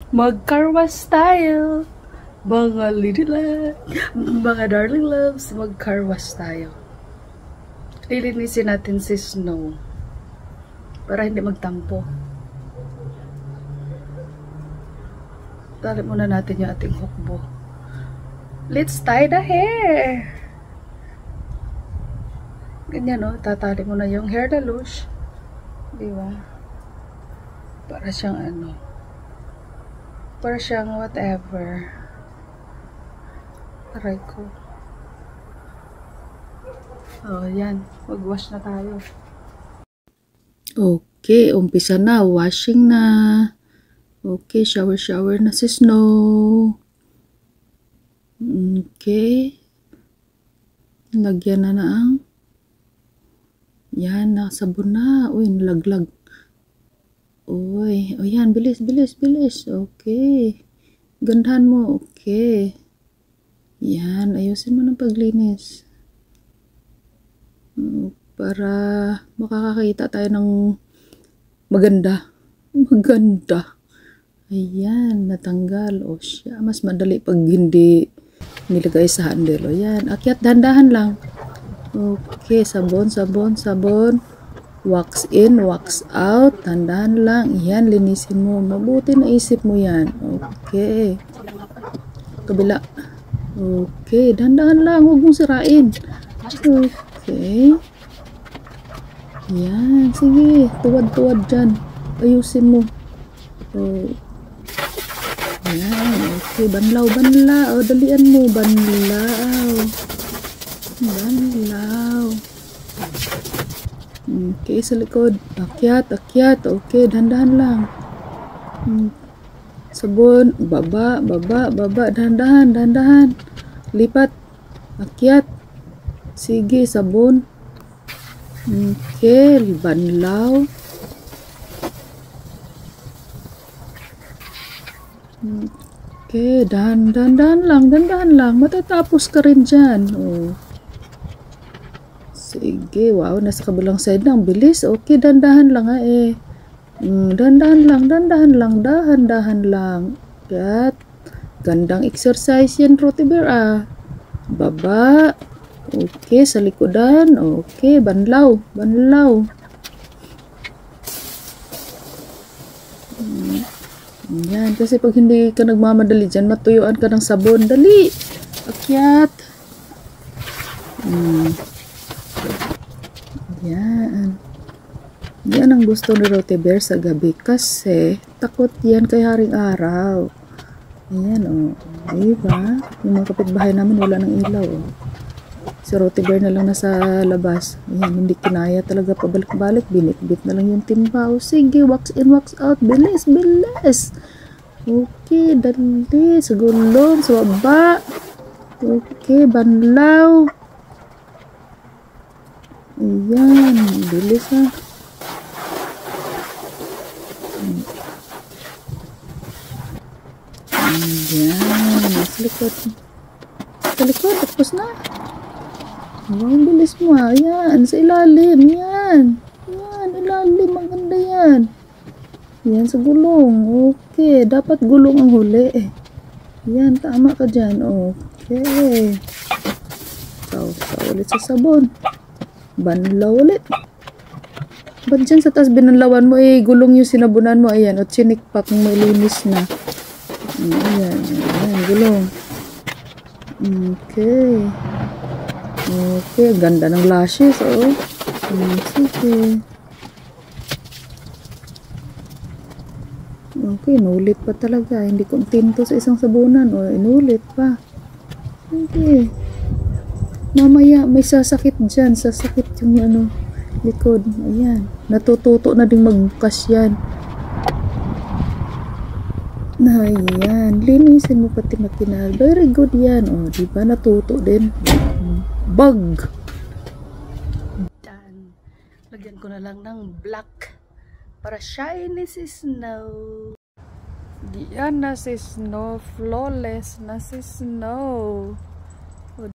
Magkarwas tayo. Mga lidila, mga darling loves, magkarwas tayo. Lilinisin natin si Snow para hindi magtampo. Tali muna natin yung ating hukbo. Let's tie the hair. Ganyan, no? Tatali mo na yung hair dalush. Diba? Para siyang ano. Para siyang whatever. Aray ko. Oh, yan. Mag-wash na tayo. Okay, umpisa na. Washing na. Okay, shower na si Snow. Okay. Lagyan na ang yan, nakasabon na. Uy, nalaglag. Uy, o yan, bilis. Okay. Gandahan mo. Okay. Yan, ayusin mo ng paglinis. Para makakakita tayo ng maganda. Ayan, natanggal. O siya, mas madali pag hindi nilagay sa handle. O yan, akyat, dahan-dahan lang. Okay, sabon. Wax in, wax out. Tandaan lang. Yan, linisin mo. Mabuti na isip mo yan. Okay. Kabila. Okay, dahan-dahan lang. Huwag mong sirain. Okay. Yan, sige. Tuwad-tuwad dyan. Ayusin mo. Yan, okay. Banlaw. O, dalian mo. Banlaw. Okay, sa likod. Akyat. Okay, dahan-dahan lang. Sabon. Baba. Dahan-dahan. Lipat. Akyat. Sige, sabon. Okay, banlaw. Okay, dahan-dahan lang. Matatapos ka rin dyan. Oh. Sige, wow, nasa kabilang side na. Ang bilis. Okay, dahan-dahan lang dahan-dahan lang. Kat, gandang exercise yan, Roti Bear, Baba. Okay, sa likodan. Okay, banlaw. Yan, kasi pag hindi ka nagmamadali dyan, matuyuan ka ng sabon. Dali! Akyat! Yan ang gusto ni Roti Bear sa gabi kasi takot yan kay haring araw. Ayan, diba? Yung mga kapitbahay namin wala ng ilaw. Si Roti Bear na lang nasa labas. Ayan, hindi kinaya talaga pabalik-balik. Binitbit na lang yung timba. Sige, wax in, wax out. Bilis. Okay, dali. Sa gulong, sa baba. Okay, banlaw. Ayan, bilis Ayan, sa likod. Tapos na. Ang bilis mo Ayan, sa ilalim. Yan, ilalim. Maganda yan. Yan, sa gulong. Okay, dapat gulong ang huli. Yan, tama ka dyan. Okay. Saw ulit sa sabon. Banlaw ulit. Ba't dyan sa taas binanlawan mo gulong yung sinabunan mo. Ayan, o chinikpak mo linis na. Ayan, gulong. Okay, ganda ng lashes, sige. Okay, inulit pa talaga. Hindi kontento sa isang sabunan. Inulit pa. Okay. Mamaya, may sasakit dyan. Sasakit yung likod. Ayan. Natututo na ding magbukas yan. Ayan. Linisin mo pati makinal. Very good yan. Diba natuto din? Bug. Lagyan ko na lang ng black para shiny si Snow. Diyan na si Snow. Flawless na si Snow.